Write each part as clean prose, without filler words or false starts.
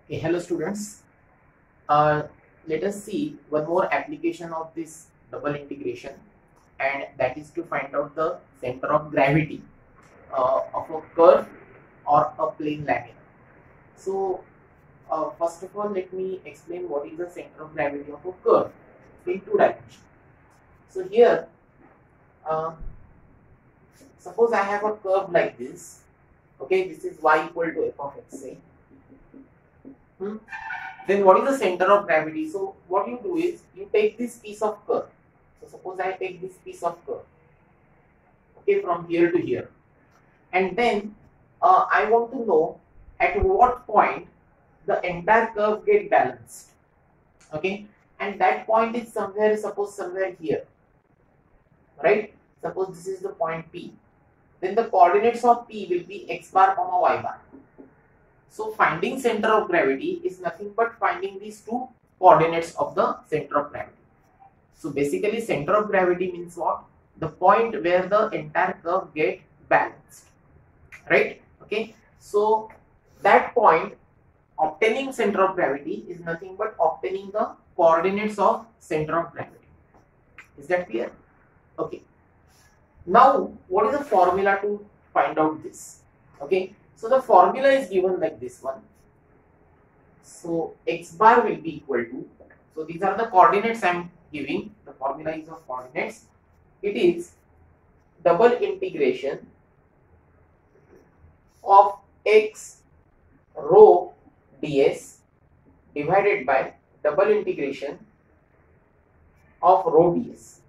Okay, hello students. Uh, Let us see one more application of this double integration, and that is to find out the center of gravity of a curve or a plane lamina. So, first of all, let me explain what is the center of gravity of a curve in two dimensions. So here, uh, suppose I have a curve like this. Okay, this is y equal to f of x. Say. Then what is the center of gravity? So what you do is you take this piece of curve. So suppose I take this piece of curve, okay, from here to here, and then I want to know at what point the entire curve get balanced. Okay, and that point is somewhere, suppose somewhere here, right? Suppose this is the point P. Then the coordinates of P will be x bar comma y bar. So finding center of gravity is nothing but finding these two coordinates of the center of gravity. So basically center of gravity means what? The point where the entire curve get balanced, right? Okay, so that point, obtaining center of gravity is nothing but obtaining the coordinates of center of gravity. Is that clear? Okay. Now what is the formula to find out this? Okay, so the formula is given like this one. So x bar will be equal to, so these are the coordinates I am giving. The formula is of coordinates. It is double integration of x rho ds divided by double integration of rho ds.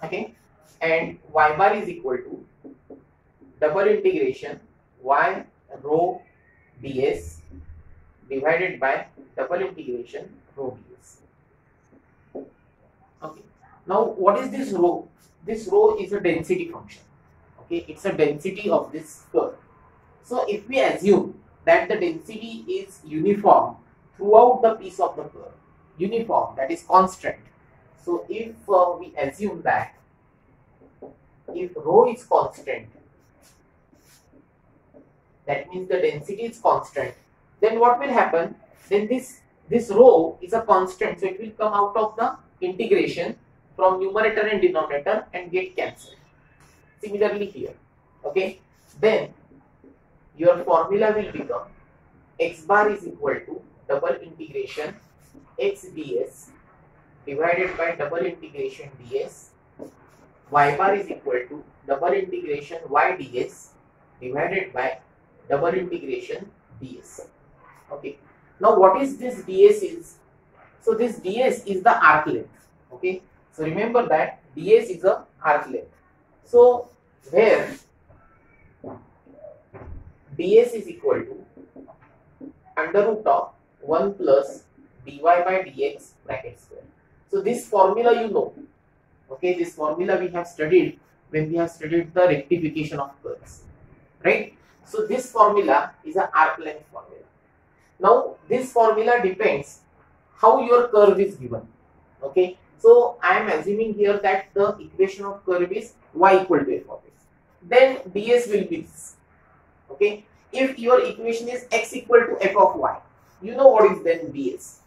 Okay, and y bar is equal to double integration y rho ds divided by double integration rho ds. Okay, now what is this rho? This rho is a density function. Okay, it's a density of this curve. So if we assume that the density is uniform throughout the piece of the curve, uniform, that is constant. So if we assume that if rho is constant, that means the density is constant, then what will happen? Then this rho is a constant, so it will come out of the integration from numerator and denominator and get cancelled. Similarly here, okay, then your formula will become x bar is equal to double integration x ds divided by double integration ds, y bar is equal to double integration y ds divided by double integration ds. Okay, now what is this ds is? So this ds is the arc length. Okay, so remember that ds is a arc length. So where ds is equal to under root of 1 plus dy by dx bracket square. So this formula you know. Okay, this formula we have studied when we have studied the rectification of curves, right? So this formula is an arc length formula. Now this formula depends how your curve is given. Okay, so I am assuming here that the equation of curve is y equal to f of x. Then ds will be this. Okay, if your equation is x equal to f of y, you know what is then ds.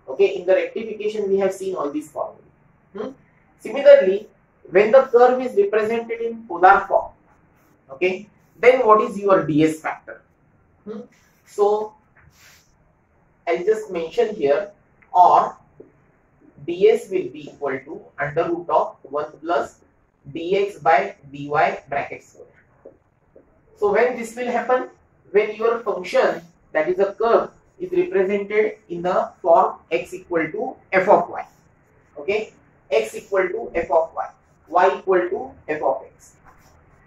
Okay, in the rectification we have seen all these formulas. Similarly, when the curve is represented in polar form, okay, then what is your ds factor? So I'll just mention here, or ds will be equal to under root of 1 plus dx by dy bracket square. So when this will happen? When your function, that is a curve, is represented in the form x equal to f of y. Okay, x equal to f of y equal to f of x.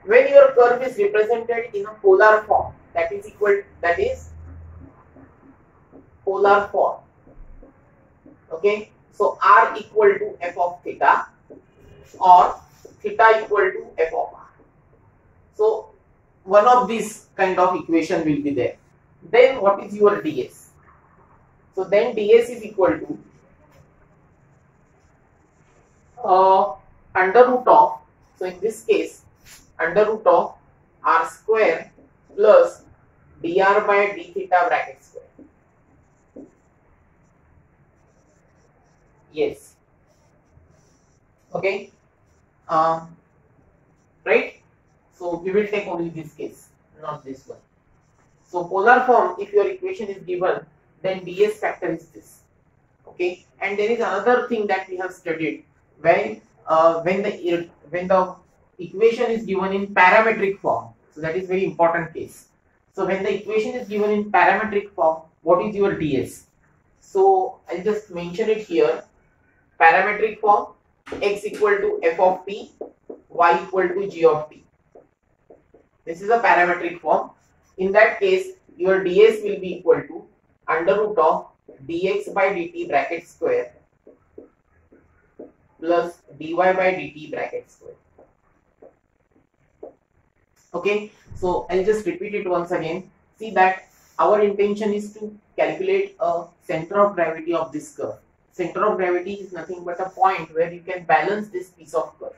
When your curve is represented in a polar form, that is polar form. Okay, so r equal to f of theta or theta equal to f of r. So one of these kind of equation will be there. Then what is your ds? So then ds is equal to under root of, so in this case under root of r square plus dr by d theta bracket square. Yes. Okay. Right. So we will take only this case, not this one. So polar form, if your equation is given, then ds factor is this. Okay. And there is another thing that we have studied when the equation is given in parametric form. So that is very important case. So when the equation is given in parametric form, what is your ds? So I'll just mention it here. Parametric form, x equal to f of t, y equal to g of t. This is a parametric form. In that case, your ds will be equal to under root of dx by dt bracket square plus dy by dt bracket square. Okay, so I'll just repeat it once again. See that our intention is to calculate a center of gravity of this curve. Center of gravity is nothing but a point where you can balance this piece of curve.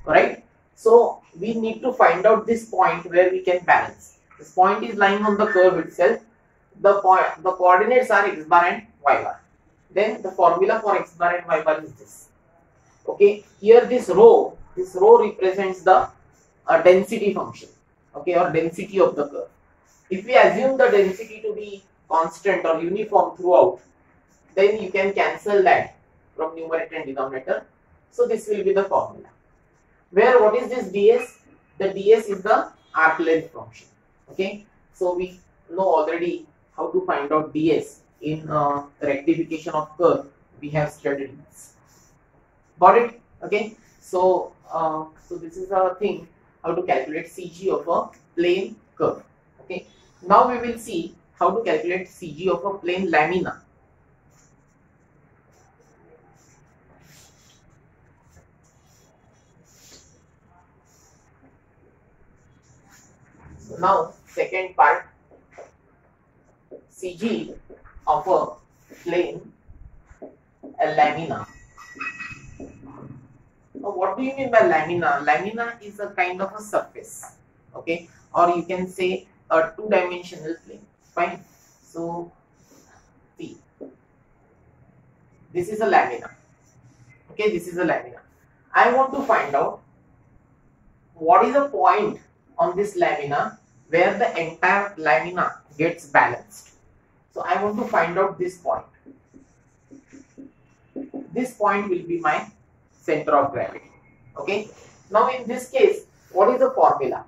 Right? So we need to find out this point where we can balance. This point is lying on the curve itself. The coordinates are x bar and y bar. Then the formula for x bar and y bar is this. Okay, here this rho represents the density function. Okay, or density of the curve. If we assume the density to be constant or uniform throughout, then you can cancel that from numerator and denominator. So this will be the formula. Where what is this ds? The ds is the arc length function. Okay, so we know already how to find out ds in rectification of curve. We have studied this. Got it? Okay, so so this is our thing, how to calculate CG of a plane curve. Okay, now we will see how to calculate CG of a plane lamina. So now second part, CG of a plane lamina. Now what do you mean by lamina? Lamina is a kind of a surface, okay, or you can say a two-dimensional plane. Fine. So see, this is a lamina. Okay, this is a lamina. I want to find out what is the point on this lamina where the entire lamina gets balanced. So I want to find out this point. This point will be my center of gravity. Okay, now in this case, what is the formula?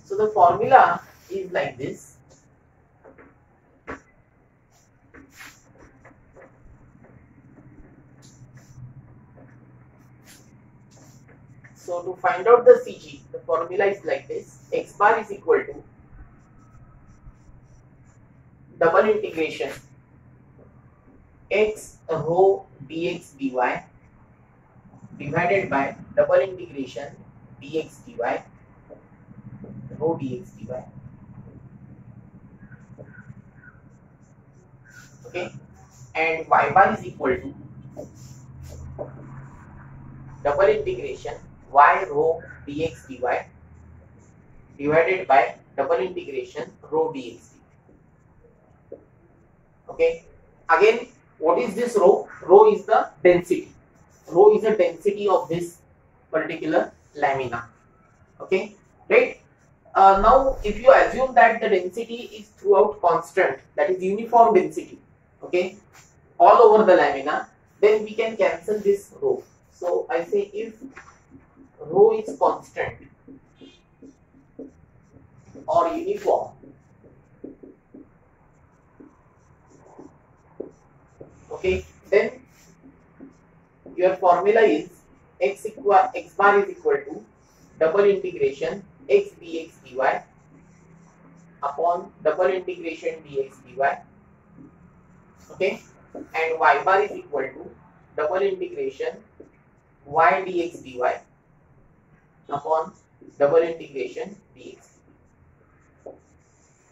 So the formula is like this. So to find out the CG, the formula is like this. X bar is equal to double integration x rho dx dy divided by double integration dx dy rho dx dy. Okay, and y bar is equal to double integration y rho dx dy divided by double integration rho dx dy. Okay, again, what is this rho? Rho is the density. Rho is the density of this particular lamina. Okay, right? Now if you assume that the density is throughout constant, that is uniform density, okay, all over the lamina, then we can cancel this rho. So I say if rho is constant or uniform, okay, then your formula is x bar is equal to double integration x dx dy upon double integration dx dy, okay, and y bar is equal to double integration y dx dy upon double integration dx.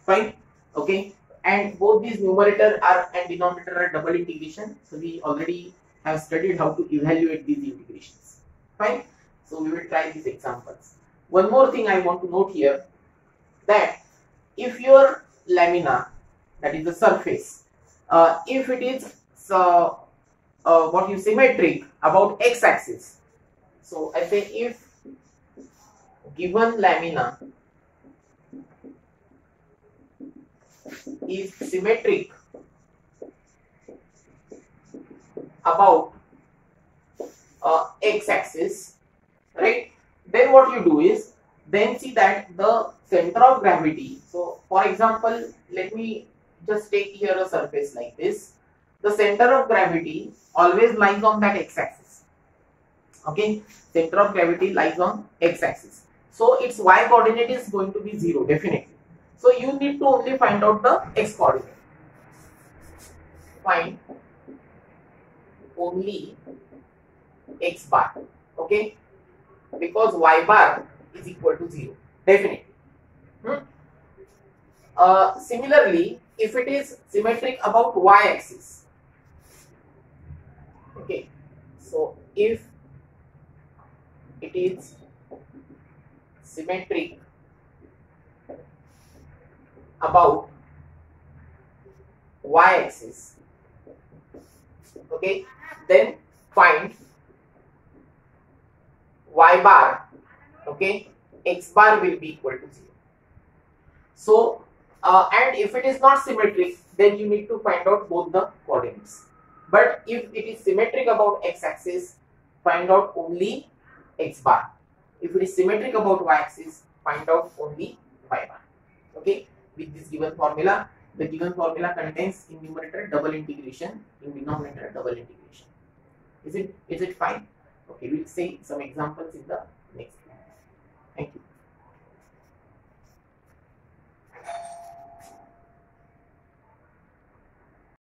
Fine. Okay, and both these numerator are and denominator are double integration, so we already have studied how to evaluate these integrations. Fine. So we will try these examples. One more thing I want to note here, that if your lamina, that is the surface, if it is what you symmetric about x-axis, so I say if given lamina is symmetric about x-axis, right, then what you do is then see that the center of gravity, so for example let me just take here a surface like this, the center of gravity always lies on that x-axis. Okay, center of gravity lies on x-axis, so its y coordinate is going to be 0 definitely. So you need to only find out the x coordinate. Find only x bar, okay, because y bar is equal to 0 definitely. Similarly, if it is symmetric about y-axis, okay, so if it is symmetric about y-axis, okay, then find y bar, okay, x bar will be equal to 0. So and if it is not symmetric, then you need to find out both the coordinates. But if it is symmetric about x-axis, find out only x bar. If it is symmetric about y-axis, find out only y bar. Okay, with this given formula, the given formula contains in numerator double integration, in denominator double integration. Is it fine? Okay, we'll see some examples in the next class. Thank you.